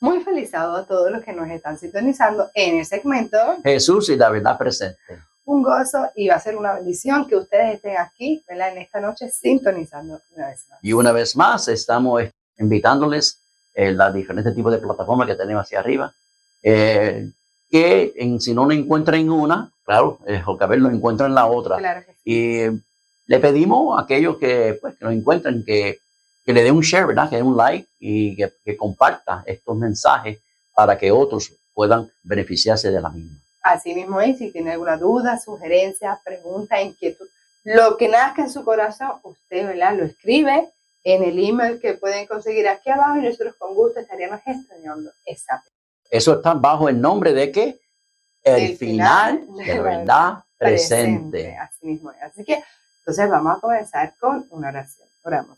Muy feliz sábado a todos los que nos están sintonizando en el segmento Jesús y la verdad presente. Un gozo, y va a ser una bendición que ustedes estén aquí, ¿verdad?, en esta noche sintonizando una vez más. Y una vez más estamos invitándoles en los diferentes tipos de plataformas que tenemos hacia arriba, si no lo encuentran en una, claro, Jocabel lo encuentra en la otra. Claro que sí. Y le pedimos a aquellos que lo encuentren que le den un share, ¿verdad? Que den un like y que comparta estos mensajes para que otros puedan beneficiarse de la misma. Así mismo es, si tiene alguna duda, sugerencia, pregunta, inquietud, lo que nazca en su corazón, usted, ¿verdad?, lo escribe en el email que pueden conseguir aquí abajo y nosotros con gusto estaríamos gestionando esa. Eso está bajo el nombre de que el final de la verdad presente. Así mismo es. Así que entonces vamos a comenzar con una oración. Oramos.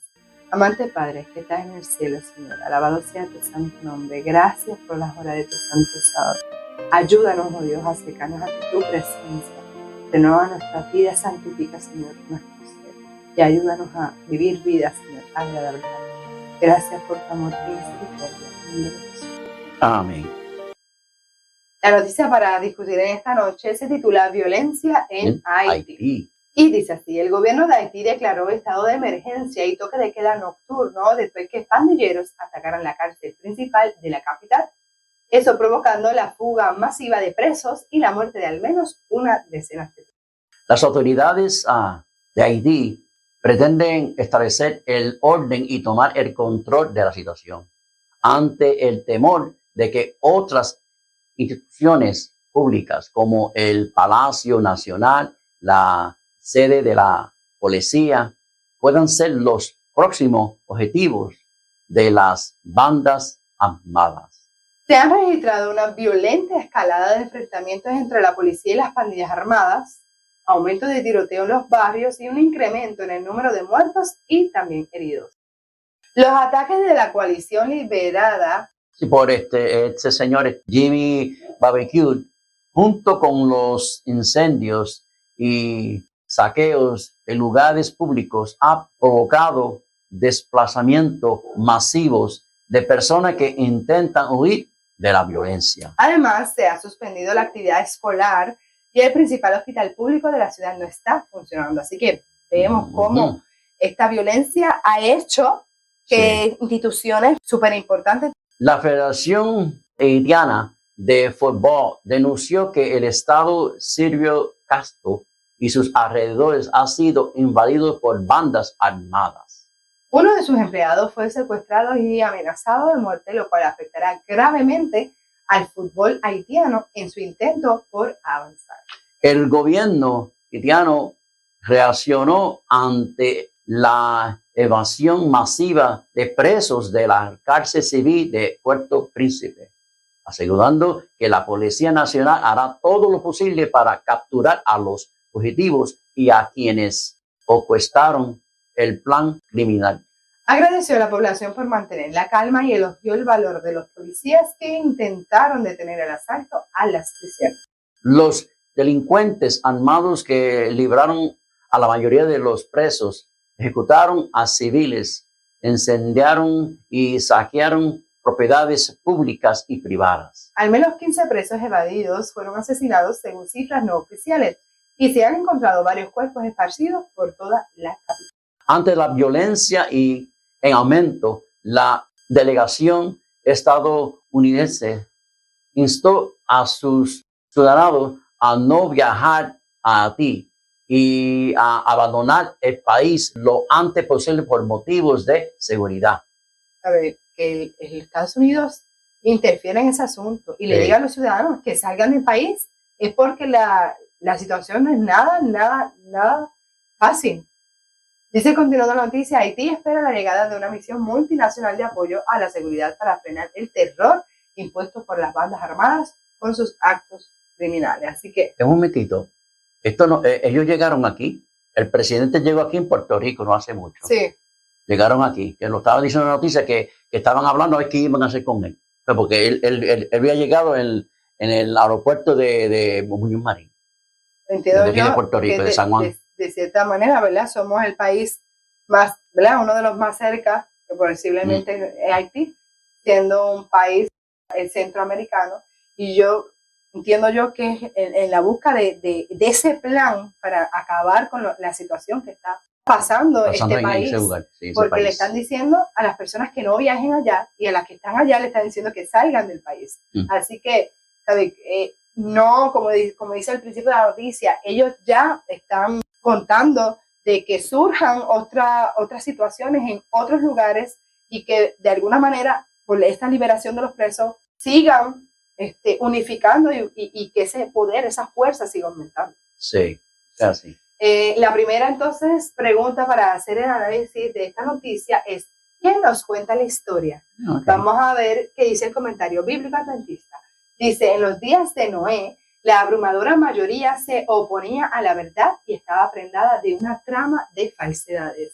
Amante Padre que estás en el cielo, Señor, alabado sea tu santo nombre. Gracias por las horas de tu santo sábado. Ayúdanos, oh Dios, a acercarnos a tu presencia. Renueva nuestras vidas, santifica, Señor, nuestro ser. Y ayúdanos a vivir vidas, Señor, agradables. Gracias por tu amor y misericordia. Amén. La noticia para discutir en esta noche se titula Violencia en Haití. Y dice así: el gobierno de Haití declaró estado de emergencia y toque de queda nocturno después que pandilleros atacaran la cárcel principal de la capital. Eso provocando la fuga masiva de presos y la muerte de al menos una decena de personas. Las autoridades de Haití pretenden establecer el orden y tomar el control de la situación ante el temor de que otras instituciones públicas como el Palacio Nacional, la sede de la policía, puedan ser los próximos objetivos de las bandas armadas. Se han registrado una violenta escalada de enfrentamientos entre la policía y las pandillas armadas, aumento de tiroteo en los barrios y un incremento en el número de muertos y también heridos. Los ataques de la coalición liberada por este señor Jimmy Barbecue, junto con los incendios y saqueos de lugares públicos, ha provocado desplazamientos masivos de personas que intentan huir de la violencia. Además, se ha suspendido la actividad escolar y el principal hospital público de la ciudad no está funcionando. Así que vemos cómo esta violencia ha hecho que instituciones súper importantes. La Federación Haitiana de Fútbol denunció que el estado Silvio Castro y sus alrededores ha sido invadido por bandas armadas. Uno de sus empleados fue secuestrado y amenazado de muerte, lo cual afectará gravemente al fútbol haitiano en su intento por avanzar. El gobierno haitiano reaccionó ante la evasión masiva de presos de la cárcel civil de Puerto Príncipe, asegurando que la Policía Nacional hará todo lo posible para capturar a los fugitivos y a quienes orquestaron el plan criminal. Agradeció a la población por mantener la calma y elogió el valor de los policías que intentaron detener el asalto a las prisiones. Los delincuentes armados que libraron a la mayoría de los presos ejecutaron a civiles, incendiaron y saquearon propiedades públicas y privadas. Al menos 15 presos evadidos fueron asesinados según cifras no oficiales y se han encontrado varios cuerpos esparcidos por toda la capital. Ante la violencia y en aumento, la delegación estadounidense instó a sus ciudadanos a no viajar a Haití y a abandonar el país lo antes posible por motivos de seguridad. A ver, que el Estados Unidos interfiere en ese asunto y le diga a los ciudadanos que salgan del país es porque la situación no es nada fácil. Dice, continuando la noticia, Haití espera la llegada de una misión multinacional de apoyo a la seguridad para frenar el terror impuesto por las bandas armadas con sus actos criminales. Así que... Un momentito. Ellos llegaron aquí. El presidente llegó aquí en Puerto Rico no hace mucho. Sí. Llegaron aquí. Que lo estaba diciendo en la noticia que estaban hablando de qué iban a hacer con él. Porque él había llegado en el aeropuerto de Muñoz Marín. Entiendo de Puerto Rico, de San Juan. De cierta manera, ¿verdad? Somos el país más, ¿verdad? Uno de los más cerca, que posiblemente es Haití, siendo un país el centroamericano, y entiendo yo que en la busca de ese plan para acabar con la situación que está pasando este en país, ese lugar, sí, ese porque país. le están diciendo a las personas que no viajen allá, y a las que están allá le están diciendo que salgan del país. Así que, ¿sabe? No, como dice al principio de la noticia, ellos ya están contando de que surjan otras situaciones en otros lugares, y que de alguna manera, por esta liberación de los presos, sigan unificando y que ese poder, esa fuerza siga aumentando. Sí, así. La primera, entonces, pregunta para hacer el análisis de esta noticia es: ¿quién nos cuenta la historia? Okay. Vamos a ver qué dice el comentario bíblico adventista. Dice: en los días de Noé, la abrumadora mayoría se oponía a la verdad y estaba prendada de una trama de falsedades.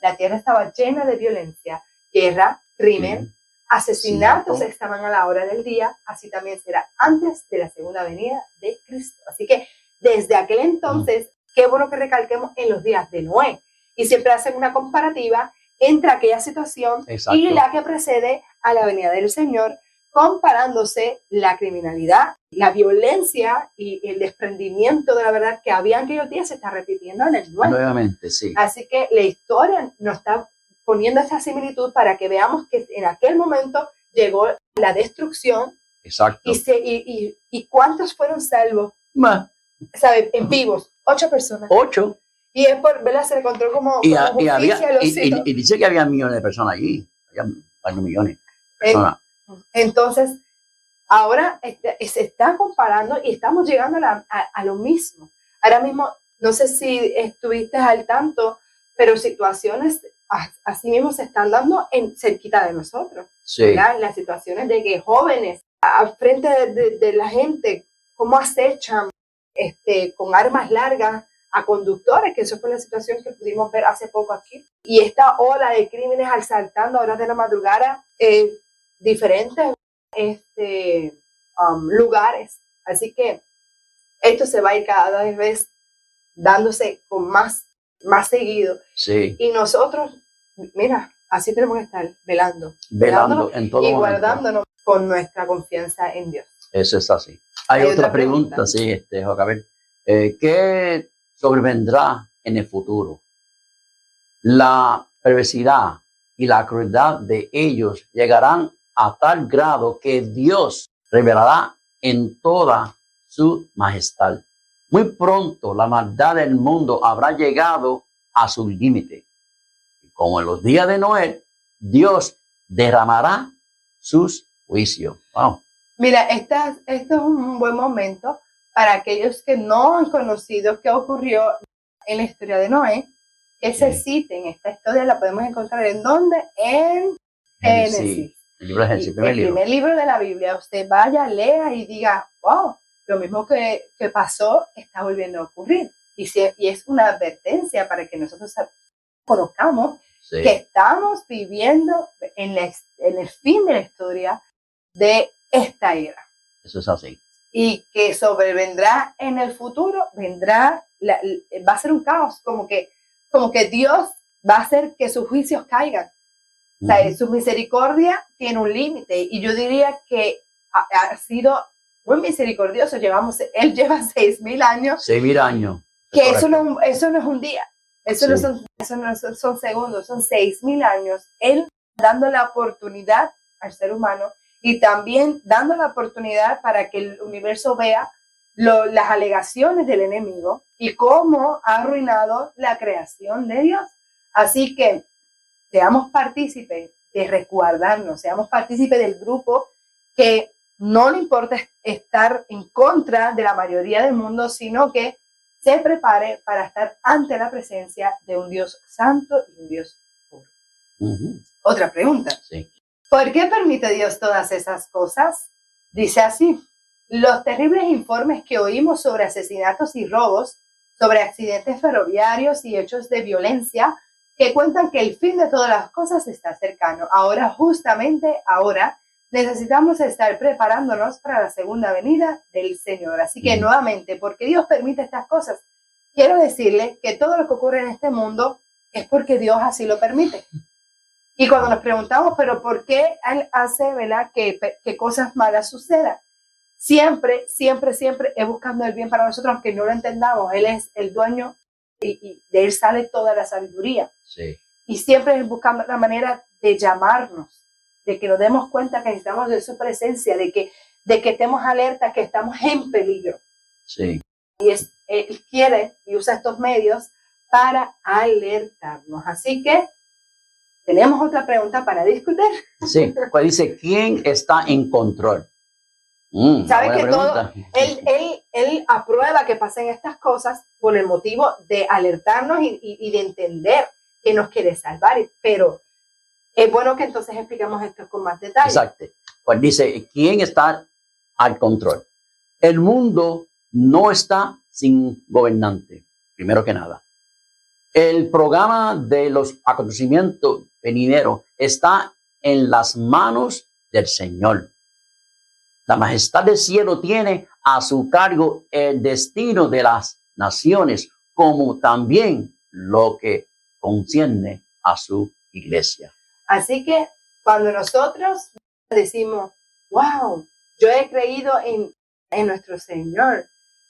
La tierra estaba llena de violencia, guerra, crimen, asesinatos estaban a la hora del día. Así también será antes de la segunda venida de Cristo. Así que desde aquel entonces, qué bueno que recalquemos en los días de Noé. Y siempre hacen una comparativa entre aquella situación y la que precede a la venida del Señor, comparándose la criminalidad, la violencia y el desprendimiento de la verdad que había en aquellos días se está repitiendo en el nuevo. Nuevamente, sí. Así que la historia nos está poniendo esta similitud para que veamos que en aquel momento llegó la destrucción. Exacto. ¿Y cuántos fueron salvos? ¿Sabe? En vivos, 8 personas. 8. Y es por, ¿verdad? Se le encontró como y dice que había millones de personas allí. Había varios millones de personas. Entonces, ahora se está comparando y estamos llegando a lo mismo. Ahora mismo, no sé si estuviste al tanto, pero situaciones así mismo se están dando cerquita de nosotros. Sí. ¿Verdad? Las situaciones de que jóvenes, al frente de la gente, cómo acechan con armas largas a conductores, que eso fue la situación que pudimos ver hace poco aquí. Y esta ola de crímenes asaltando a horas de la madrugada diferentes lugares. Así que esto se va a ir cada vez dándose con más seguido. Sí. Y nosotros, mira, así tenemos que estar velando en todo y momento, guardándonos con nuestra confianza en Dios. Eso es así. Hay otra pregunta, sí, Joaquín. ¿Qué sobrevendrá en el futuro? La perversidad y la crueldad de ellos llegarán a tal grado que Dios revelará en toda su majestad. Muy pronto la maldad del mundo habrá llegado a su límite. Como en los días de Noé, Dios derramará sus juicios. Wow. Mira, esto es un buen momento para aquellos que no han conocido qué ocurrió en la historia de Noé, que se citen. Esta historia la podemos encontrar ¿en dónde? En Génesis. El libro de Génesis, el primer libro de la Biblia. Usted vaya, lea y diga: wow, lo mismo que pasó está volviendo a ocurrir. Y es una advertencia para que nosotros conozcamos que estamos viviendo en el fin de la historia de esta era. Eso es así. Y que sobrevendrá en el futuro, va a ser un caos, como que Dios va a hacer que sus juicios caigan. O sea, su misericordia tiene un límite, y yo diría que ha sido muy misericordioso. Él lleva 6,000 años. 6,000 años. Que eso no es un día, eso no son segundos, son 6,000 años. Él dando la oportunidad al ser humano, y también dando la oportunidad para que el universo vea las alegaciones del enemigo y cómo ha arruinado la creación de Dios. Así que seamos partícipes de resguardarnos, seamos partícipes del grupo que no le importa estar en contra de la mayoría del mundo, sino que se prepare para estar ante la presencia de un Dios santo y un Dios puro. Otra pregunta. Sí. ¿Por qué permite Dios todas esas cosas? Dice así: los terribles informes que oímos sobre asesinatos y robos, sobre accidentes ferroviarios y hechos de violencia, que cuentan que el fin de todas las cosas está cercano. Justamente ahora, necesitamos estar preparándonos para la segunda venida del Señor. Así que nuevamente, porque Dios permite estas cosas, quiero decirle que todo lo que ocurre en este mundo es porque Dios así lo permite. Y cuando nos preguntamos, pero ¿por qué Él hace, ¿verdad?, que cosas malas sucedan? Siempre, siempre, siempre es buscando el bien para nosotros, aunque no lo entendamos. Él es el dueño y de Él sale toda la sabiduría. Sí. Y siempre es buscando la manera de llamarnos, de que nos demos cuenta que necesitamos de su presencia, de que estemos alertas, que estamos en peligro. Sí. Y Él quiere y usa estos medios para alertarnos. Así que tenemos otra pregunta para discutir. Sí, pues dice, ¿quién está en control? Sabe que todo, él aprueba que pasen estas cosas por el motivo de alertarnos y de entender que nos quiere salvar, pero es bueno que entonces expliquemos esto con más detalle. Exacto. Pues dice, ¿quién está al control? El mundo no está sin gobernante, primero que nada. El programa de los acontecimientos venideros está en las manos del Señor. La majestad del cielo tiene a su cargo el destino de las naciones, como también lo que concierne a su iglesia. Así que cuando nosotros decimos, wow, yo he creído en nuestro Señor,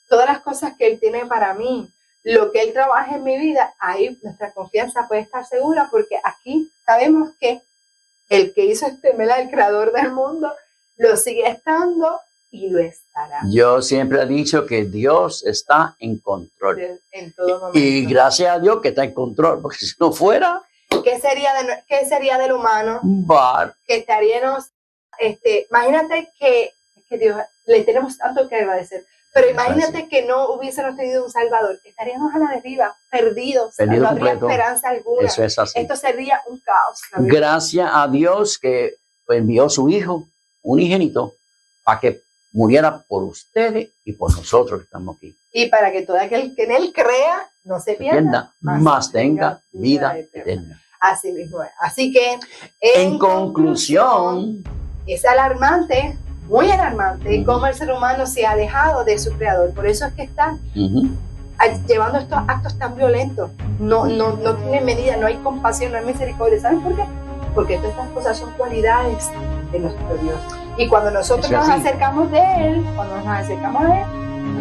todas las cosas que Él tiene para mí, lo que Él trabaja en mi vida, ahí nuestra confianza puede estar segura, porque aquí sabemos que el que hizo el creador del mundo, lo sigue estando y lo estará. Yo siempre he dicho que Dios está en control. En todo momento. Y gracias a Dios que está en control, porque si no fuera... ¿Qué sería del humano? Un bar. Que estaríamos... imagínate que Dios, le tenemos tanto que agradecer, pero imagínate que no hubiésemos tenido un Salvador. Estaríamos a la deriva, perdidos. No habría esperanza alguna. Eso es así. Esto sería un caos. Gracias a Dios que envió su Hijo unigénito para que muriera por ustedes y por nosotros que estamos aquí. Y para que todo aquel que en Él crea no se pierda, más tenga vida eterna. Así mismo es. Así que, en conclusión, es alarmante, muy alarmante, cómo el ser humano se ha alejado de su Creador. Por eso es que están llevando estos actos tan violentos. No tienen medida, no hay compasión, no hay misericordia. ¿Saben por qué? Porque todas estas cosas son cualidades de nuestro Dios. Y cuando nosotros nos acercamos de Él, pues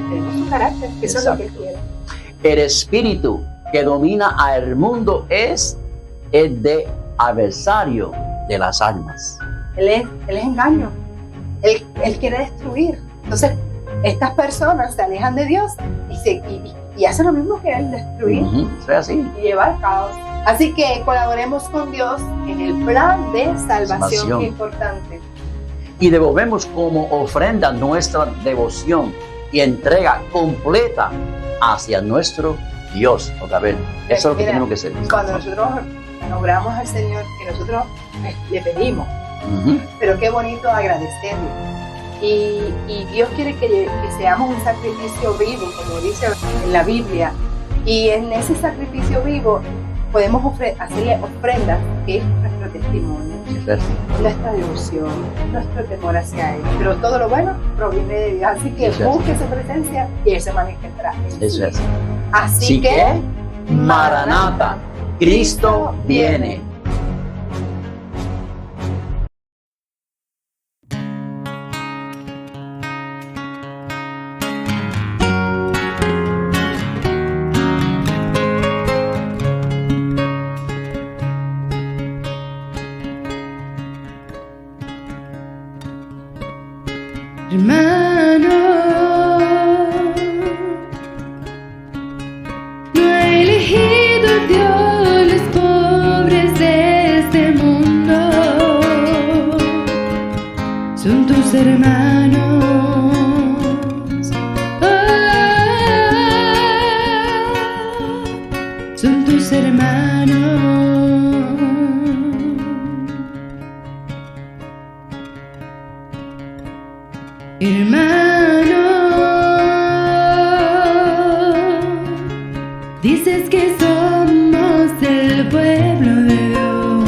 tenemos su carácter, que eso es lo que Él quiere. El espíritu que domina al mundo es el de adversario de las almas. Él es engaño. Él quiere destruir. Entonces, estas personas se alejan de Dios y hacen lo mismo que Él, destruir así. Y llevar caos. Así que colaboremos con Dios en el plan de salvación, que es importante. Y devolvemos como ofrenda nuestra devoción y entrega completa hacia nuestro Dios. Otra vez, eso es lo que tenemos que hacer. Cuando nosotros oramos al Señor, que nosotros le pedimos, pero qué bonito agradecerle. Y Dios quiere que seamos un sacrificio vivo, como dice en la Biblia. Y en ese sacrificio vivo podemos hacerle ofrendas, que es nuestro testimonio, nuestra devoción, nuestro temor hacia Él. Pero todo lo bueno proviene de Dios. Así que busque su presencia y Él se manifestará. Así que, Maranata, Cristo viene. Hermano, no ha elegido Dios los pobres de este mundo, son tus hermanos. Son tus hermanos. Hermano, dices que somos el pueblo de Dios,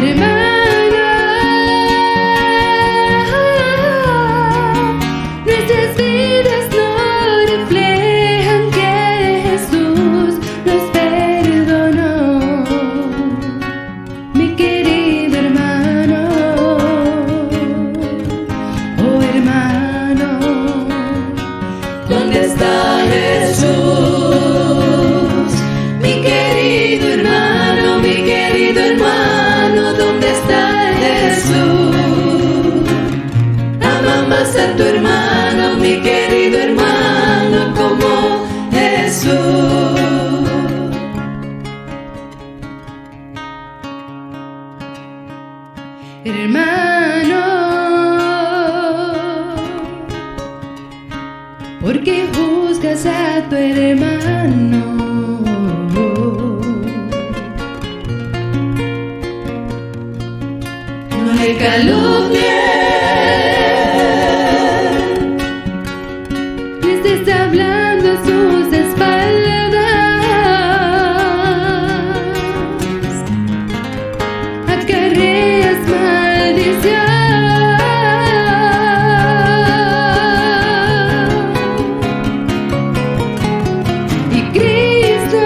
hermano, nuestras vidas no reflejan que Jesús nos perdonó. Mi querido hermano, oh hermano, ¿dónde está Jesús? Mi querido hermano, ¿dónde está Jesús? Ama más a tu hermano, mi querido hermano, como Jesús. Hermano, ¿por qué juzgas a tu hermano? No le calumnies, le estés hablando a sus espaldas. Acarreas maldición. Y Cristo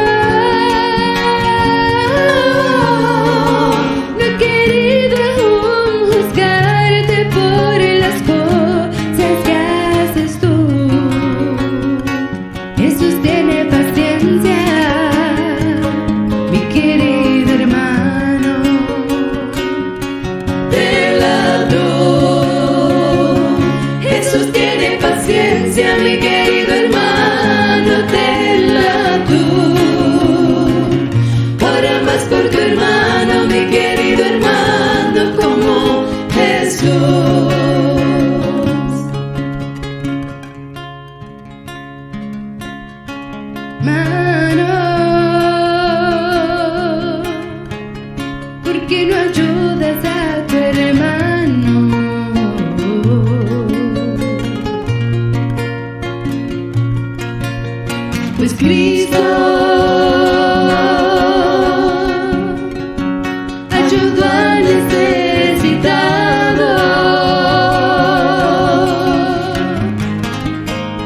no ha querido aún juzgarte por las cosas que haces tú. Jesús tiene paciencia, mi querido hermano. Tela tú. Jesús tiene paciencia, mi querido hermano. Tela tú. Ora más por tu hermano, mi querido hermano, como Jesús. Hermano, ¿por qué no ayudas a tu hermano? Pues Cristo ayudó al necesitado,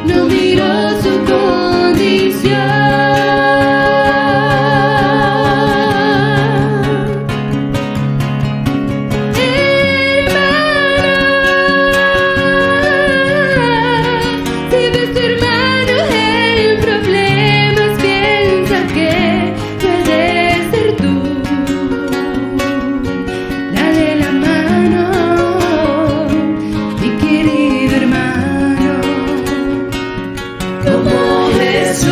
no miró su condición. Si ves tu hermano en problemas, piensa que puedes ser tú. Dale la mano, mi querido hermano, como Jesús.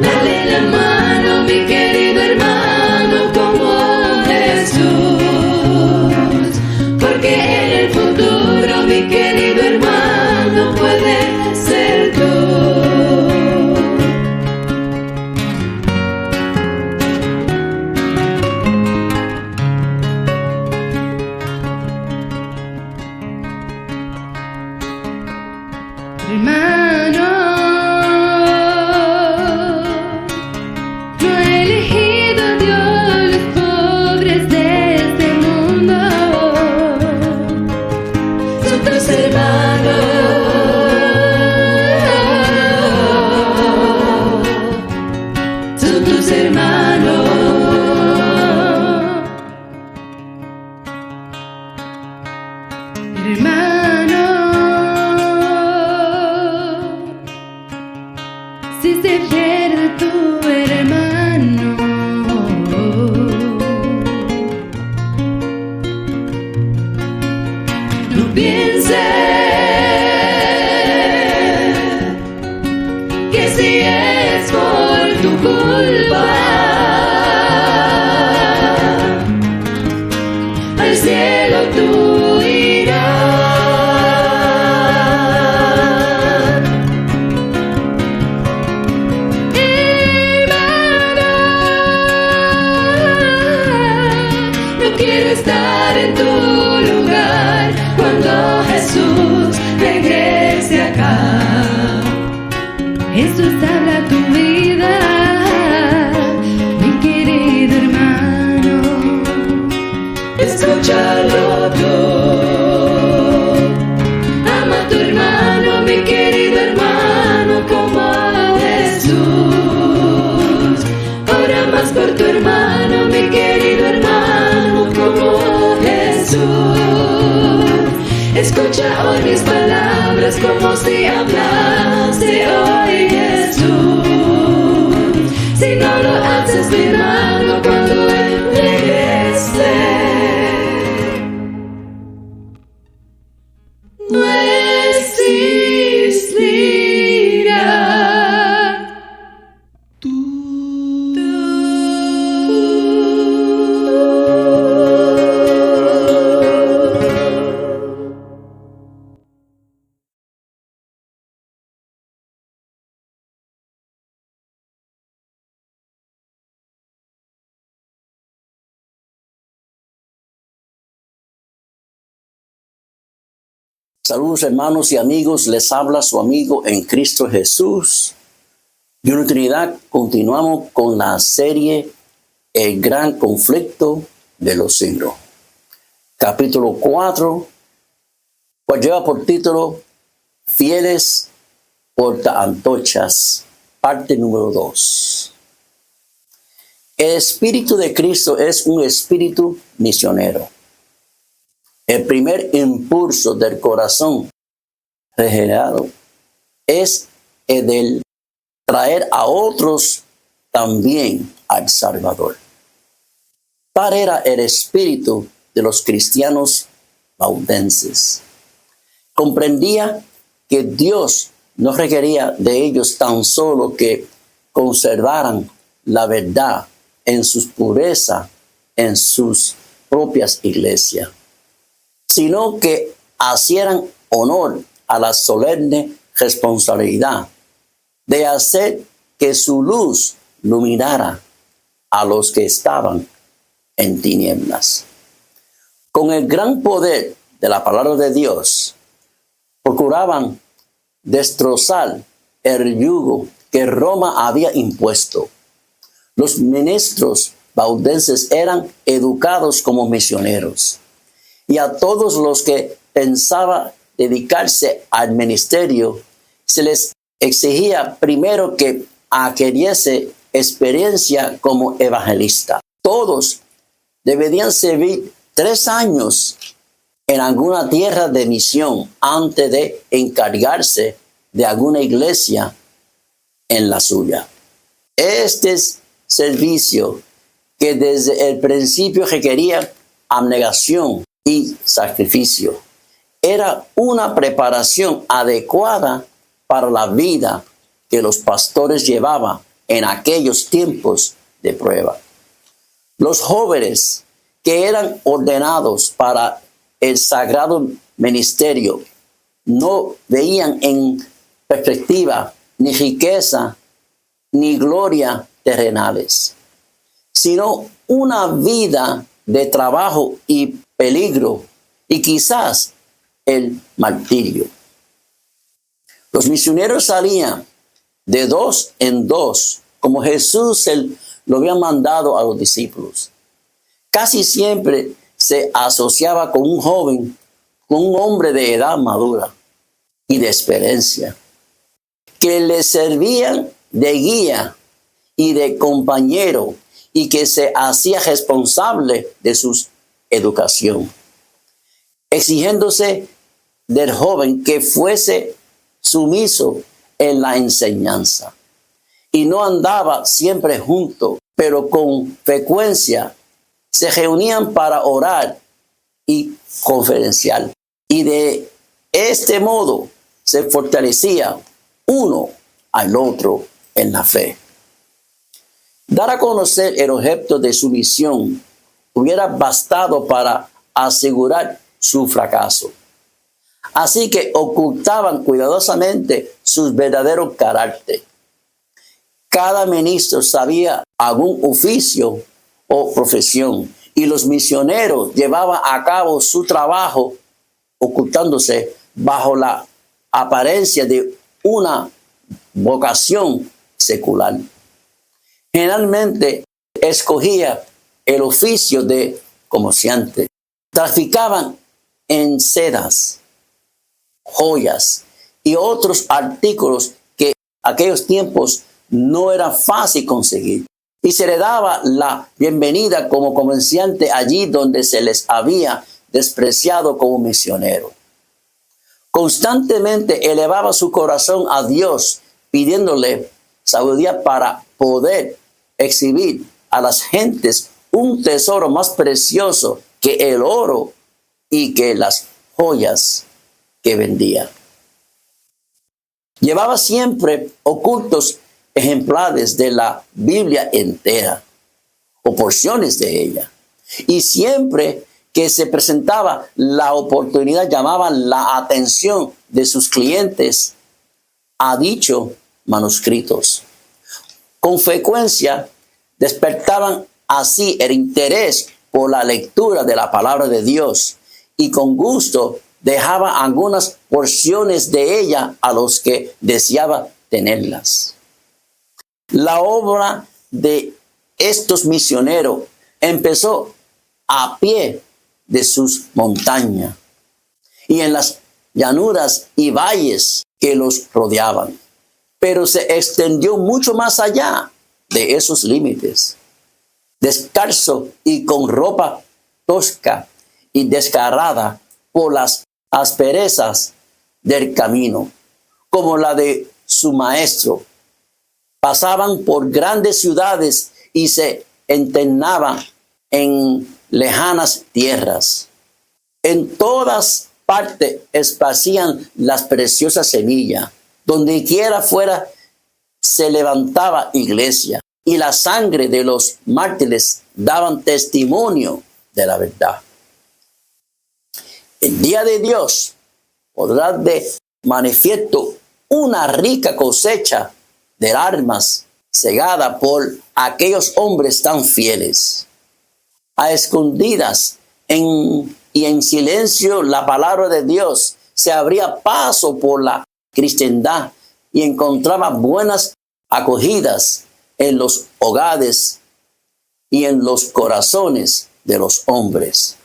Dale la mano, mi querido hermano, como Jesús. Porque en el futuro, mi querido hermano, puede ser tú. Hermano, no ha elegido Dios los pobres de este mundo. Son tus hermanos, son tus hermanos. Hermano, si se pierde tu hermano, no pienses que si es por tu culpa, al cielo tú irás. No quiero estar en tu lugar cuando Jesús regrese acá. Jesús habla tu vida, mi querido hermano. escúchalo tú. Ama a tu hermano, mi querido hermano, como a Jesús. Ora más por tu hermano, mi querido hermano, como a Jesús. Escucha hoy mis palabras como si hablase hoy Jesús. Si no lo haces, mi hermano, cuando Él regrese, no existirá. Saludos hermanos y amigos, les habla su amigo en Cristo Jesús. Y en Trinidad continuamos con la serie El Gran Conflicto de los Siglos. Capítulo 4, pues lleva por título Fieles portaantorchas, parte número 2. El Espíritu de Cristo es un espíritu misionero. El primer impulso del corazón regenerado es el de traer a otros también al Salvador. Tal era el espíritu de los cristianos baudenses. Comprendía que Dios no requería de ellos tan solo que conservaran la verdad en su pureza en sus propias iglesias, sino que hicieran honor a la solemne responsabilidad de hacer que su luz iluminara a los que estaban en tinieblas. Con el gran poder de la palabra de Dios, procuraban destrozar el yugo que Roma había impuesto. Los ministros baudenses eran educados como misioneros. Y a todos los que pensaban dedicarse al ministerio, se les exigía primero que adquiriese experiencia como evangelista. Todos deberían servir 3 años en alguna tierra de misión antes de encargarse de alguna iglesia en la suya. Este servicio, que desde el principio requería abnegación y sacrificio, era una preparación adecuada para la vida que los pastores llevaban en aquellos tiempos de prueba. Los jóvenes que eran ordenados para el sagrado ministerio no veían en perspectiva ni riqueza ni gloria terrenales, sino una vida de trabajo y peligro y quizás el martirio. Los misioneros salían de 2 en 2, como Jesús lo había mandado a los discípulos. Casi siempre se asociaba con un joven, con un hombre de edad madura y de experiencia, que le servían de guía y de compañero y que se hacía responsable de su educación, exigiéndose del joven que fuese sumiso en la enseñanza y no andaba siempre junto, pero con frecuencia se reunían para orar y conferenciar, y de este modo se fortalecía uno al otro en la fe. Dar a conocer el objeto de su misión hubiera bastado para asegurar su fracaso. Así que ocultaban cuidadosamente su verdadero carácter. Cada ministro sabía algún oficio o profesión, y los misioneros llevaban a cabo su trabajo ocultándose bajo la apariencia de una vocación secular. Generalmente escogía el oficio de comerciante, Traficaban en sedas, joyas y otros artículos que en aquellos tiempos no era fácil conseguir. Y se le daba la bienvenida como comerciante allí donde se les había despreciado como misionero. Constantemente elevaba su corazón a Dios, pidiéndole sabiduría para poder exhibir a las gentes un tesoro más precioso que el oro y que las joyas que vendía. Llevaba siempre ocultos ejemplares de la Biblia entera o porciones de ella. Y siempre que se presentaba la oportunidad, llamaban la atención de sus clientes a dichos manuscritos. Con frecuencia despertaban así el interés por la lectura de la palabra de Dios y con gusto dejaba algunas porciones de ella a los que deseaba tenerlas. La obra de estos misioneros empezó a pie de sus montañas y en las llanuras y valles que los rodeaban, pero se extendió mucho más allá de esos límites. Descalzo y con ropa tosca y desgarrada por las asperezas del camino, como la de su maestro, pasaban por grandes ciudades y se internaban en lejanas tierras. En todas partes esparcían las preciosas semillas. Donde quiera fuera se levantaba iglesia y la sangre de los mártires daban testimonio de la verdad. El día de Dios podrá de manifiesto una rica cosecha de almas cegada por aquellos hombres tan fieles. A escondidas y en silencio la palabra de Dios se abría paso por la cristiandad y encontraba buenas acogidas en los hogares y en los corazones de los hombres.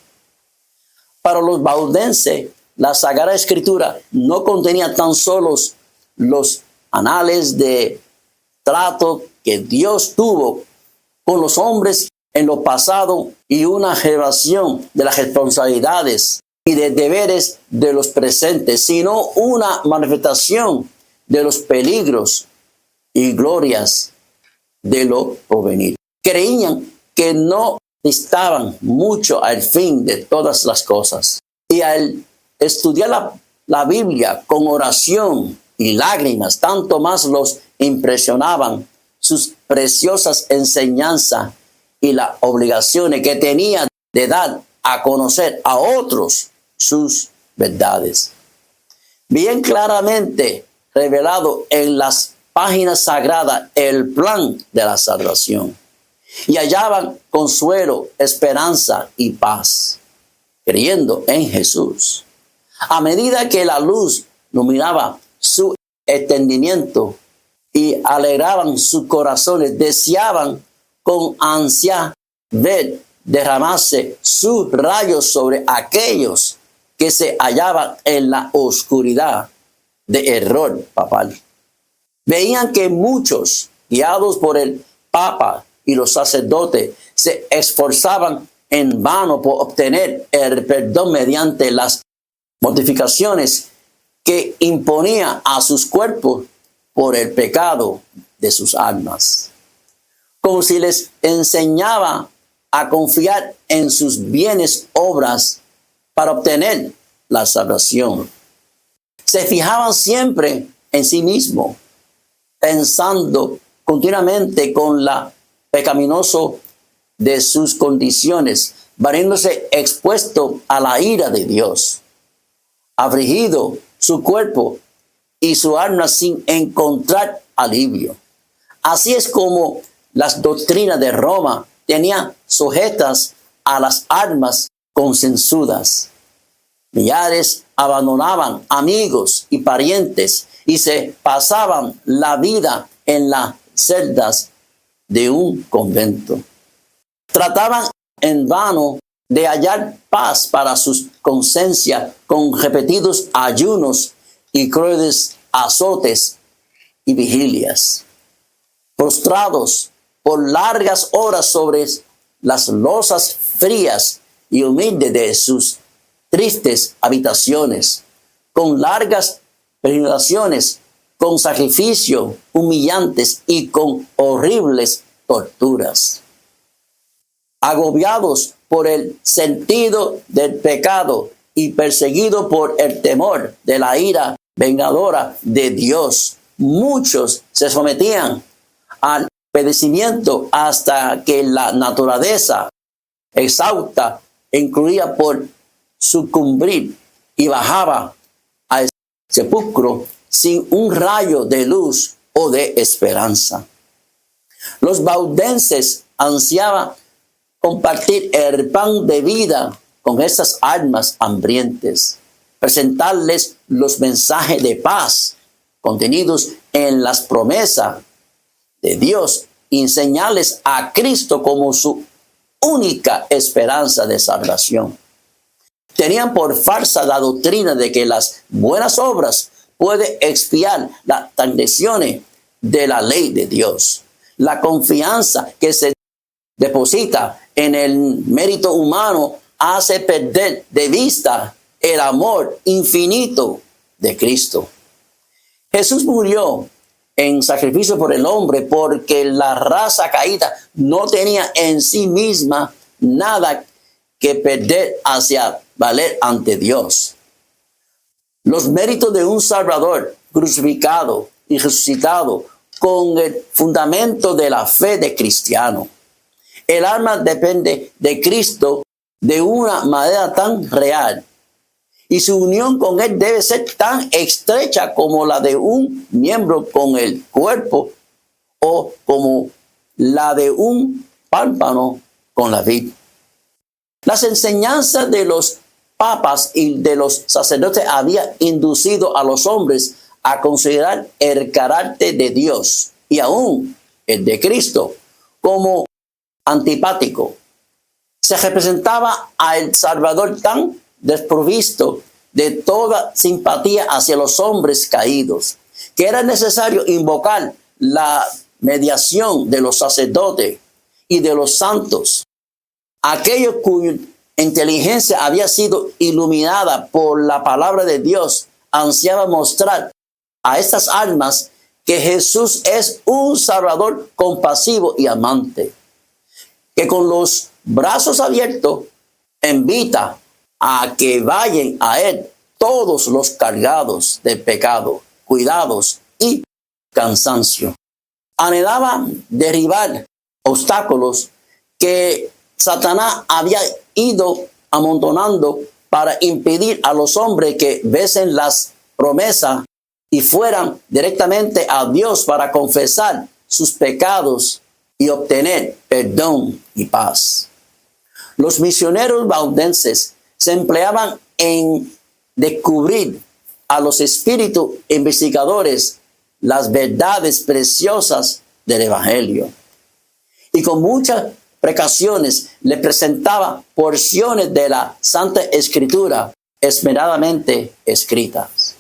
Para los baudenses, la Sagrada Escritura no contenía tan solo los anales de trato que Dios tuvo con los hombres en lo pasado y una revelación de las responsabilidades y de deberes de los presentes, sino una manifestación de los peligros y glorias de lo porvenir. Creían que no distaban mucho al fin de todas las cosas. Y al estudiar la Biblia con oración y lágrimas, tanto más los impresionaban sus preciosas enseñanzas y las obligaciones que tenía de dar a conocer a otros sus verdades. Bien claramente revelado en las páginas sagradas el plan de la salvación. Y hallaban consuelo, esperanza y paz, creyendo en Jesús. A medida que la luz iluminaba su entendimiento y alegraban sus corazones, deseaban con ansia ver derramarse sus rayos sobre aquellos que se hallaban en la oscuridad de error papal. Veían que muchos, guiados por el Papa y los sacerdotes, se esforzaban en vano por obtener el perdón mediante las mortificaciones que imponía a sus cuerpos por el pecado de sus almas. Como si les enseñaba a confiar en sus bienes obras para obtener la salvación. Se fijaban siempre en sí mismos, pensando continuamente con la pecaminoso de sus condiciones, viéndose expuesto a la ira de Dios, afligido su cuerpo y su alma sin encontrar alivio. Así es como las doctrinas de Roma tenían sujetas a las almas consensudas. Millares abandonaban amigos y parientes y se pasaban la vida en las celdas de un convento. Trataban en vano de hallar paz para su conciencia con repetidos ayunos y crueles azotes y vigilias. Postrados por largas horas sobre las losas frías y humildes de sus tristes habitaciones, con largas peregrinaciones, con sacrificios humillantes y con horribles torturas. Agobiados por el sentido del pecado y perseguidos por el temor de la ira vengadora de Dios, muchos se sometían al padecimiento hasta que la naturaleza exhausta incluía por sucumbir y bajaba al sepulcro sin un rayo de luz o de esperanza. Los baudenses ansiaban compartir el pan de vida con esas almas hambrientas, presentarles los mensajes de paz contenidos en las promesas de Dios y enseñarles a Cristo como su única esperanza de salvación. Tenían por falsa la doctrina de que las buenas obras pueden expiar las transgresiones de la ley de Dios. La confianza que se deposita en el mérito humano hace perder de vista el amor infinito de Cristo. Jesús murió en sacrificio por el hombre porque la raza caída no tenía en sí misma nada que perder hacia valer ante Dios. Los méritos de un Salvador crucificado y resucitado con el fundamento de la fe de cristiano. El alma depende de Cristo de una manera tan real y su unión con Él debe ser tan estrecha como la de un miembro con el cuerpo o como la de un pámpano con la vid. Las enseñanzas de los papas y de los sacerdotes habían inducido a los hombres a considerar el carácter de Dios y aún el de Cristo como antipático. Se representaba al Salvador tan desprovisto de toda simpatía hacia los hombres caídos, que era necesario invocar la mediación de los sacerdotes y de los santos, aquellos cuya inteligencia había sido iluminada por la palabra de Dios, ansiaba mostrar a estas almas que Jesús es un Salvador compasivo y amante, que con los brazos abiertos invita a que vayan a Él todos los cargados de pecado, cuidados y cansancio. Anhelaba derribar obstáculos que Satanás había ido amontonando para impedir a los hombres que besen las promesas y fueran directamente a Dios para confesar sus pecados y obtener perdón y paz. Los misioneros valdenses se empleaban en descubrir a los espíritus investigadores las verdades preciosas del Evangelio. Y con muchas precauciones le presentaba porciones de la Santa Escritura esmeradamente escritas.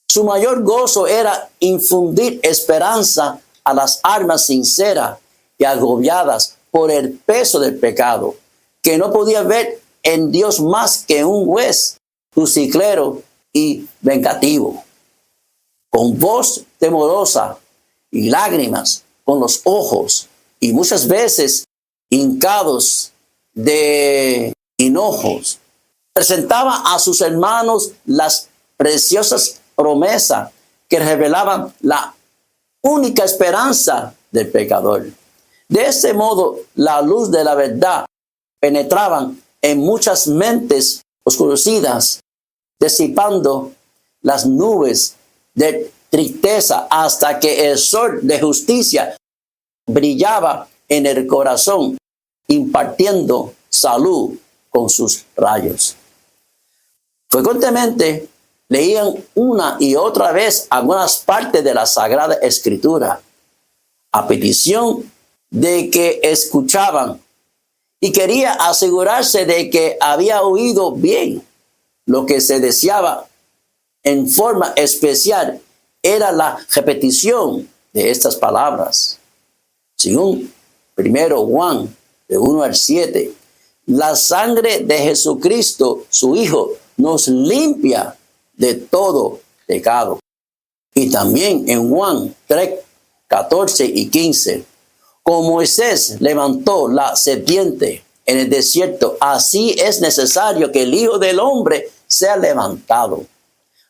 Su mayor gozo era infundir esperanza a las almas sinceras y agobiadas por el peso del pecado, que no podía ver en Dios más que un juez justicero y vengativo. Con voz temorosa y lágrimas con los ojos y muchas veces hincados de enojos, presentaba a sus hermanos las preciosas promesas que revelaban la única esperanza del pecador. De este modo, la luz de la verdad penetraba en muchas mentes oscurecidas, disipando las nubes de tristeza hasta que el sol de justicia brillaba en el corazón, impartiendo salud con sus rayos. Frecuentemente leían una y otra vez algunas partes de la Sagrada Escritura, a petición de que escuchaban y quería asegurarse de que había oído bien. Lo que se deseaba en forma especial era la repetición de estas palabras. Según 1 Juan, de 1 al 7, la sangre de Jesucristo, su Hijo, nos limpia de todo pecado. Y también en Juan 3, 14 y 15, como Moisés levantó la serpiente en el desierto, así es necesario que el Hijo del Hombre sea levantado,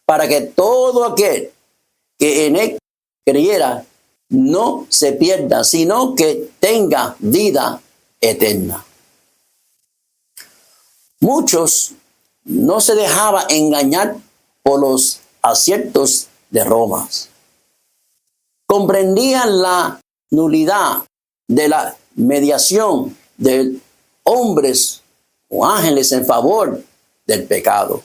para que todo aquel que en él creyera no se pierda, sino que tenga vida eterna. Muchos no se dejaban engañar por los aciertos de Roma. Comprendían la nulidad de la mediación de hombres o ángeles en favor del pecado.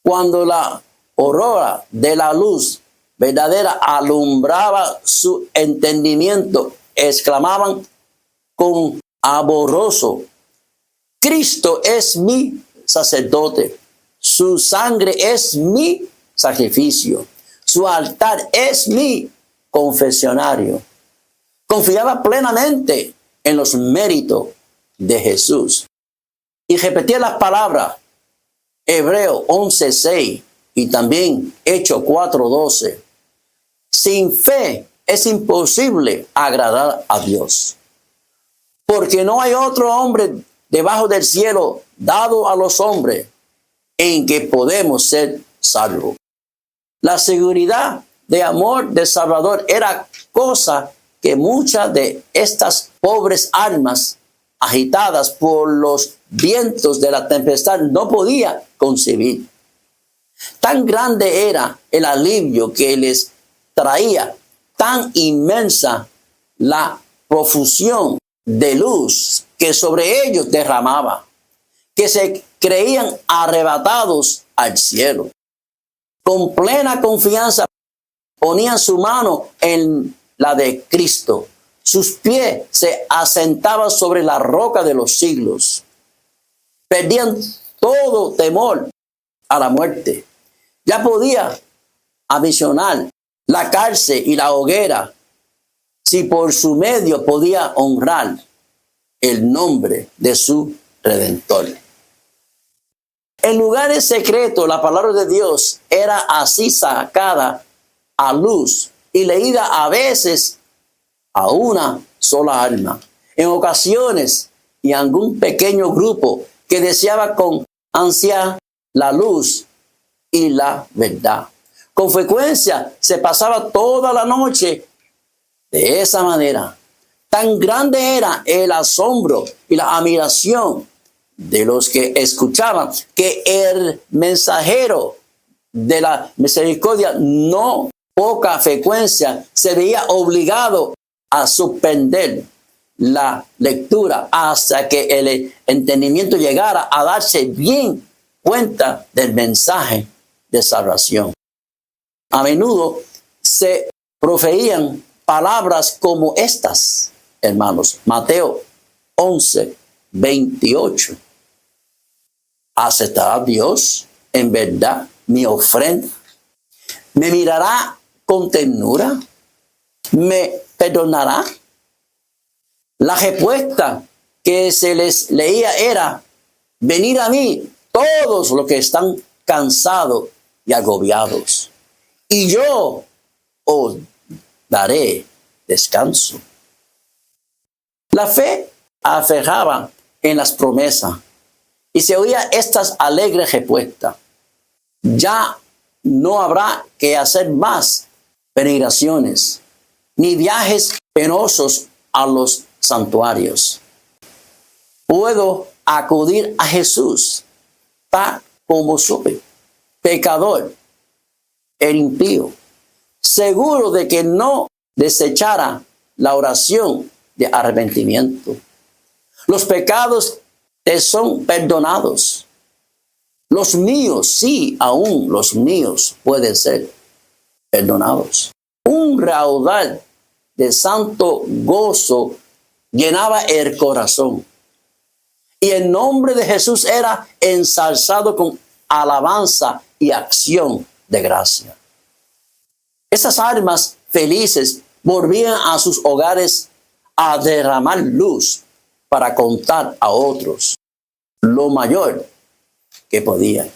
Cuando la aurora de la luz verdadera alumbraba su entendimiento, exclamaban con amoroso: Cristo es mi sacerdote, su sangre es mi sacrificio, su altar es mi confesionario. Confiaba plenamente en los méritos de Jesús y repetía las palabras Hebreo 11:6 y también Hechos 4:12. Sin fe es imposible agradar a Dios, porque no hay otro hombre debajo del cielo dado a los hombres en que podemos ser salvos. La seguridad de amor del Salvador era cosa que muchas de estas pobres almas agitadas por los vientos de la tempestad no podía concebir. Tan grande era el alivio que les traía, tan inmensa la profusión de luz que sobre ellos derramaba, que se creían arrebatados al cielo. Con plena confianza ponían su mano en la de Cristo. Sus pies se asentaban sobre la roca de los siglos. Perdían todo temor a la muerte. Ya podía avisionar la cárcel y la hoguera si por su medio podía honrar el nombre de su Redentor. En lugares secretos, la palabra de Dios era así sacada a luz y leída a veces a una sola alma. En ocasiones, y algún pequeño grupo que deseaba con ansia la luz y la verdad. Con frecuencia se pasaba toda la noche de esa manera. Tan grande era el asombro y la admiración de los que escuchaban que el mensajero de la misericordia no poca frecuencia se veía obligado a suspender la lectura hasta que el entendimiento llegara a darse bien cuenta del mensaje de salvación. A menudo se proferían palabras como estas, hermanos. Mateo 11:28. ¿Aceptará Dios en verdad mi ofrenda? ¿Me mirará con ternura? ¿Me perdonará? La respuesta que se les leía era: venid a mí todos los que están cansados y agobiados, y yo os daré descanso. La fe aferraba en las promesas y se oía estas alegres respuestas: ya no habrá que hacer más peregrinaciones ni viajes penosos a los santuarios. Puedo acudir a Jesús tal como soy, pecador, el impío, seguro de que no desechará la oración de arrepentimiento. Los pecados te son perdonados. Los míos, sí, aún los míos pueden ser perdonados. Un raudal de santo gozo llenaba el corazón. y el nombre de Jesús era ensalzado con alabanza y acción de gracia. Esas almas felices volvían a sus hogares a derramar luz para contar a otros lo mayor que podían,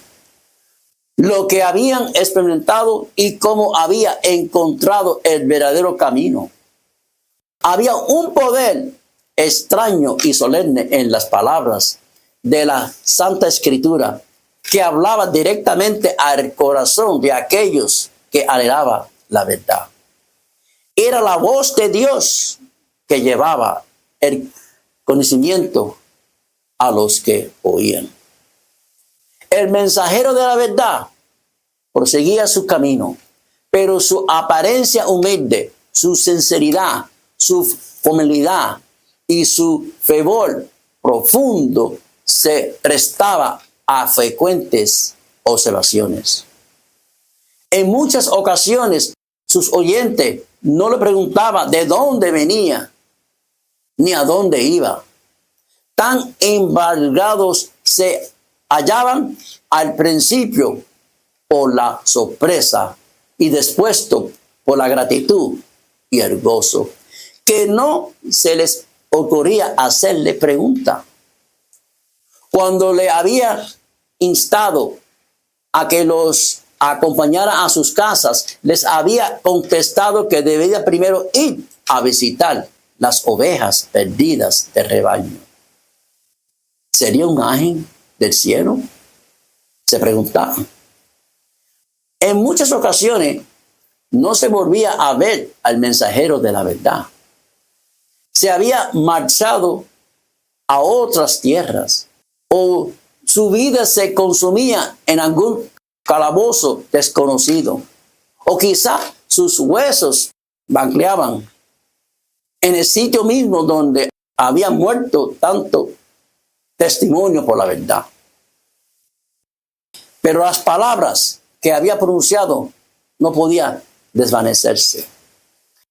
lo que habían experimentado y cómo había encontrado el verdadero camino. Había un poder extraño y solemne en las palabras de la Santa Escritura que hablaba directamente al corazón de aquellos que anhelaban la verdad. Era la voz de Dios que llevaba el conocimiento a los que oían. El mensajero de la verdad proseguía su camino, pero su apariencia humilde, su sinceridad, su familiaridad y su fervor profundo se prestaba a frecuentes observaciones. En muchas ocasiones, sus oyentes no le preguntaban de dónde venía ni a dónde iba. Tan embargados se hallaban al principio por la sorpresa y después por la gratitud y el gozo, que no se les ocurría hacerle pregunta. Cuando le había instado a que los acompañara a sus casas, les había contestado que debía primero ir a visitar las ovejas perdidas del rebaño. ¿Sería un ángel del cielo?, se preguntaban. En muchas ocasiones no se volvía a ver al mensajero de la verdad. Se había marchado a otras tierras o su vida se consumía en algún calabozo desconocido, o quizá sus huesos vacilaban en el sitio mismo donde había muerto tanto testimonio por la verdad. Pero las palabras que había pronunciado no podían desvanecerse.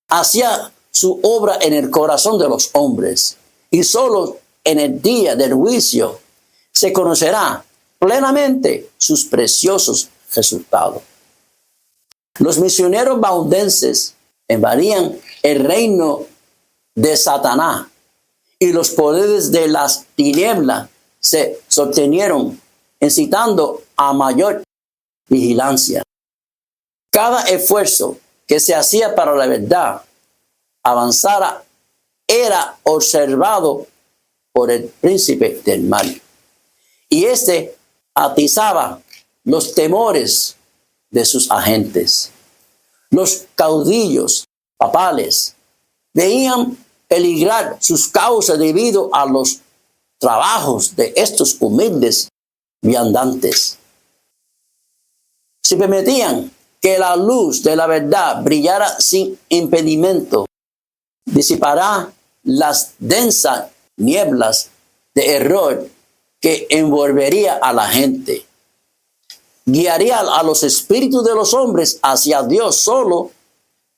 Hacía su obra en el corazón de los hombres, y solo en el día del juicio se conocerá plenamente sus preciosos resultados. Los misioneros valdenses invadían el reino de Satanás y los poderes de las tinieblas se sostenieron, incitando a mayor vigilancia. Cada esfuerzo que se hacía para la verdad avanzara era observado por el príncipe del mal, y éste atizaba los temores de sus agentes. Los caudillos papales veían peligrar sus causas debido a los trabajos de estos humildes viandantes. Si permitían que la luz de la verdad brillara sin impedimento, disipará las densas nieblas de error que envolvería a la gente. Guiaría a los espíritus de los hombres hacia Dios solo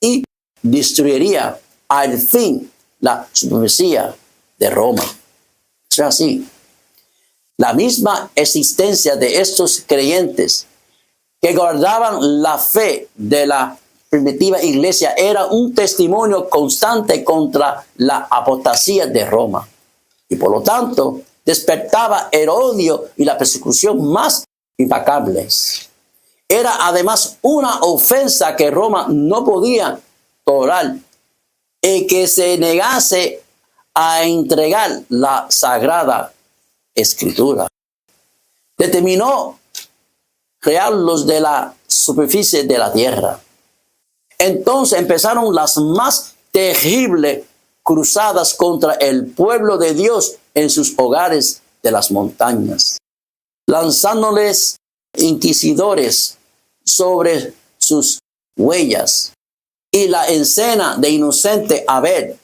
y destruiría al fin la supremacía de Roma. O sea, así, la misma existencia de estos creyentes que guardaban la fe de la primitiva iglesia era un testimonio constante contra la apostasía de Roma, y por lo tanto despertaba el odio y la persecución más implacables. Era además una ofensa que Roma no podía tolerar, el que se negase a entregar la Sagrada Escritura. Determinó crearlos de la superficie de la tierra. Entonces empezaron las más terribles cruzadas contra el pueblo de Dios en sus hogares de las montañas, lanzándoles inquisidores sobre sus huellas, y la escena de inocente Abel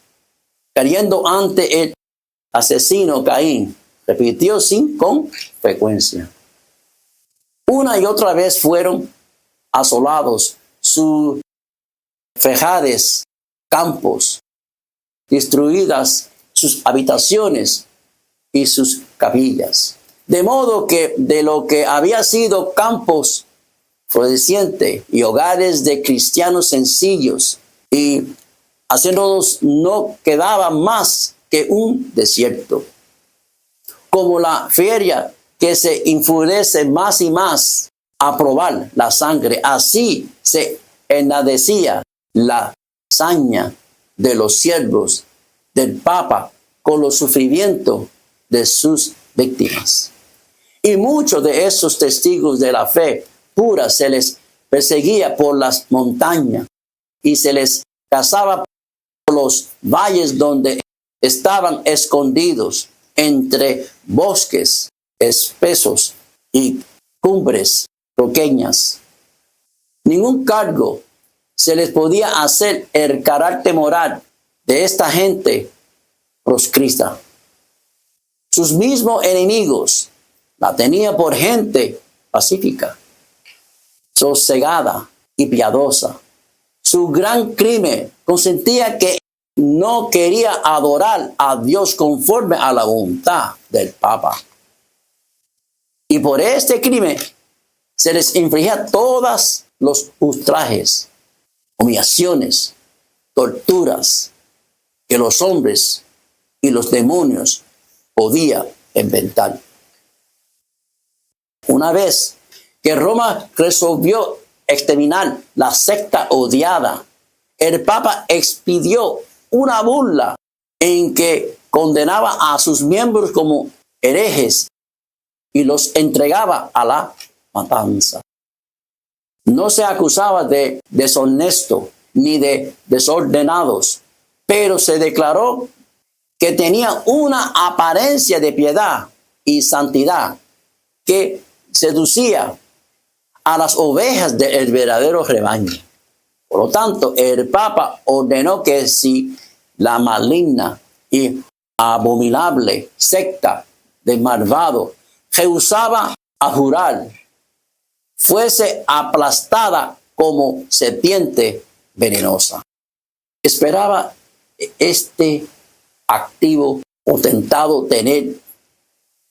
cayendo ante el asesino Caín repitió con frecuencia. Una y otra vez fueron asolados sus fejares campos, destruidas sus habitaciones y sus capillas. De modo que de lo que había sido campos florecientes y hogares de cristianos sencillos y haciéndolos, no quedaba más que un desierto. Como la feria que se enfurece más y más a probar la sangre, así se enardecía la saña de los siervos del Papa con los sufrimientos de sus víctimas. Y muchos de esos testigos de la fe pura se les perseguía por las montañas y se les cazaba por los valles donde estaban escondidos entre bosques espesos y cumbres pequeñas. Ningún cargo se les podía hacer el carácter moral de esta gente proscrita. Sus mismos enemigos la tenían por gente pacífica, sosegada y piadosa. Su gran crimen consistía que no quería adorar a Dios conforme a la voluntad del Papa. Y por este crimen se les infligía todos los ultrajes, humillaciones, torturas que los hombres y los demonios podían inventar. Una vez que Roma resolvió exterminar la secta odiada, el Papa expidió una burla en que condenaba a sus miembros como herejes y los entregaba a la matanza. No se acusaba de deshonesto ni de desordenados, pero se declaró que tenía una apariencia de piedad y santidad que seducía a las ovejas del verdadero rebaño. Por lo tanto, el Papa ordenó que si la maligna y abominable secta de malvado rehusaba a jurar, fuese aplastada como serpiente venenosa. Esperaba este activo potentado tener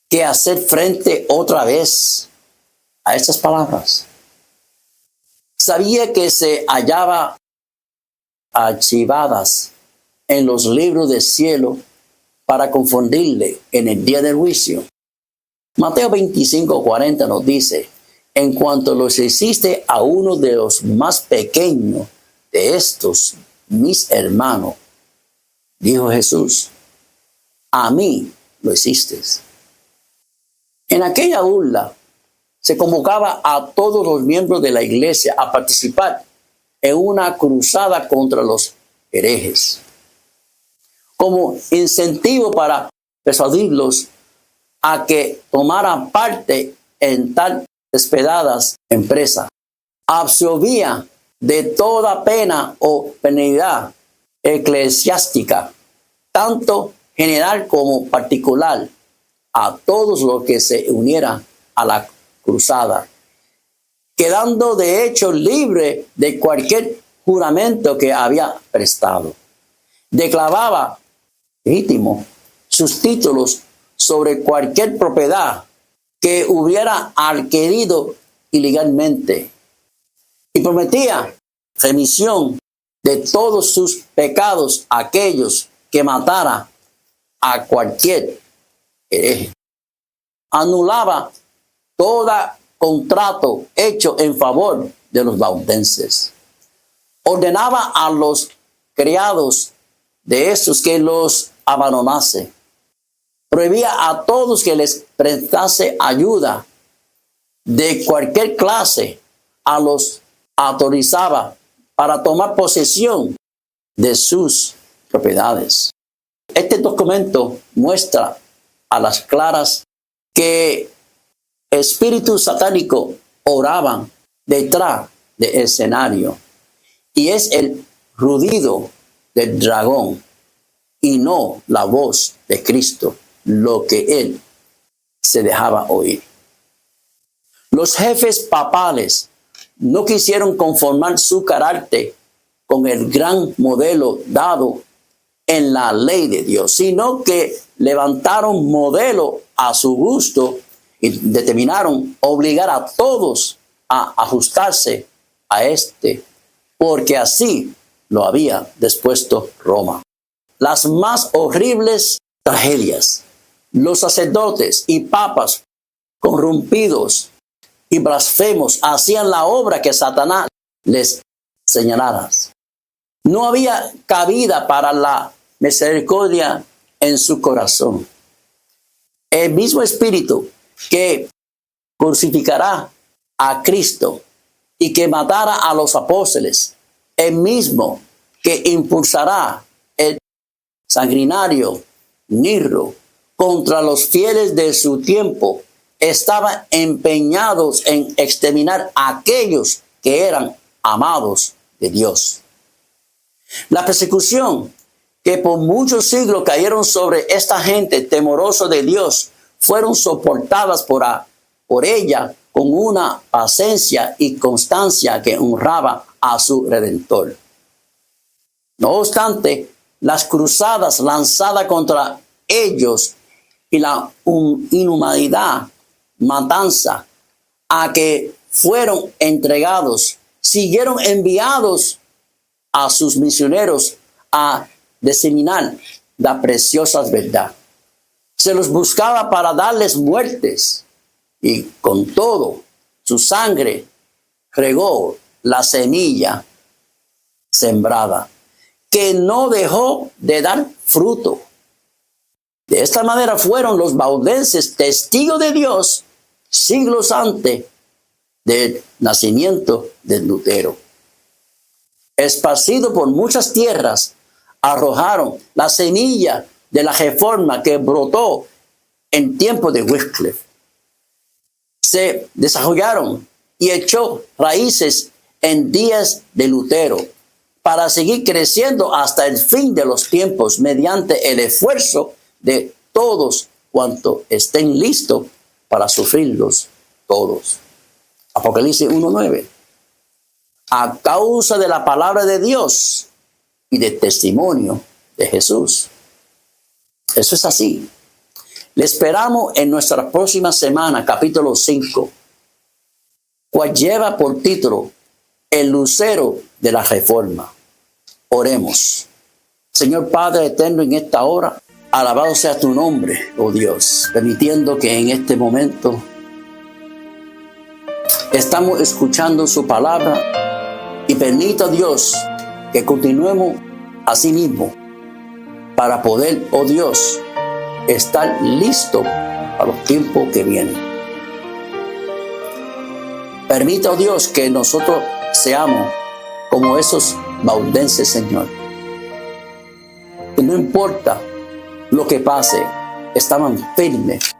que hacer frente otra vez a estas palabras. Sabía que se hallaba archivadas en los libros del cielo para confundirle en el día del juicio. Mateo 25:40 nos dice: en cuanto los hiciste a uno de los más pequeños de estos, mis hermanos, dijo Jesús, a mí lo hiciste. En aquella burla se convocaba a todos los miembros de la iglesia a participar en una cruzada contra los herejes, como incentivo para persuadirlos a que tomaran parte en tal despiadadas empresa. Absolvía de toda pena o penalidad eclesiástica, tanto general como particular, a todos los que se unieran a la cruzada, quedando de hecho libre de cualquier juramento que había prestado. Declaraba legítimo sus títulos sobre cualquier propiedad que hubiera adquirido ilegalmente y prometía remisión de todos sus pecados a aquellos que matara a cualquier hereje. Anulaba todo contrato hecho en favor de los valdenses. Ordenaba a los criados de estos que los abandonase. Prohibía a todos que les prestase ayuda de cualquier clase. A los autorizaba para tomar posesión de sus propiedades. Este documento muestra a las claras que espíritus satánicos oraban detrás del escenario, y es el rugido del dragón y no la voz de Cristo lo que él se dejaba oír. Los jefes papales no quisieron conformar su carácter con el gran modelo dado en la ley de Dios, sino que levantaron modelo a su gusto y determinaron obligar a todos a ajustarse a este, porque así lo había dispuesto Roma. Las más horribles tragedias, los sacerdotes y papas corrompidos y blasfemos hacían la obra que Satanás les señalara. No había cabida para la misericordia en su corazón. El mismo espíritu que crucificará a Cristo y que matará a los apóstoles, el mismo que impulsará el sanguinario Nero contra los fieles de su tiempo, estaban empeñados en exterminar a aquellos que eran amados de Dios. La persecución que por muchos siglos cayeron sobre esta gente temorosa de Dios fueron soportadas por ella con una paciencia y constancia que honraba a su Redentor. No obstante, las cruzadas lanzadas contra ellos y la inhumanidad, matanza a que fueron entregados, siguieron enviados a sus misioneros a diseminar la preciosa verdad. Se los buscaba para darles muertes y con todo su sangre regó la semilla sembrada que no dejó de dar fruto. De esta manera fueron los baudenses testigos de Dios siglos antes del nacimiento de Lutero. Esparcidos por muchas tierras, arrojaron la semilla de la reforma que brotó en tiempo de Wycliffe. Se desarrollaron y echó raíces en días de Lutero para seguir creciendo hasta el fin de los tiempos mediante el esfuerzo de todos cuantos estén listos para sufrirlos todos. Apocalipsis 1:9. A causa de la palabra de Dios y del testimonio de Jesús. Eso es así. Le esperamos en nuestra próxima semana, capítulo 5, cual lleva por título El lucero de la reforma. Oremos. Señor Padre eterno, en esta hora, alabado sea tu nombre, oh Dios, permitiendo que en este momento estamos escuchando su palabra y permita, Dios, que continuemos así mismo para poder, oh Dios, estar listo a los tiempos que vienen. Permita, oh Dios, que nosotros seamos como esos baudenses, Señor. Que no importa lo que pase, estaban firmes,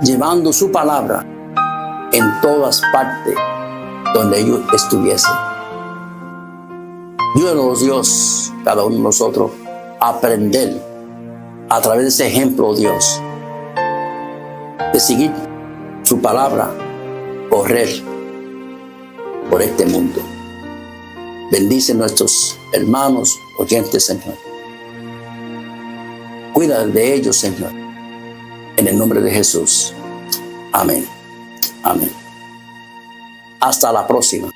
llevando su palabra en todas partes donde ellos estuviesen. Ayúdanos, Dios, cada uno de nosotros, a aprender a través de ese ejemplo, Dios, de seguir su palabra, correr por este mundo. Bendice a nuestros hermanos oyentes, Señor. Cuida de ellos, Señor. En el nombre de Jesús. Amén. Amén. Hasta la próxima.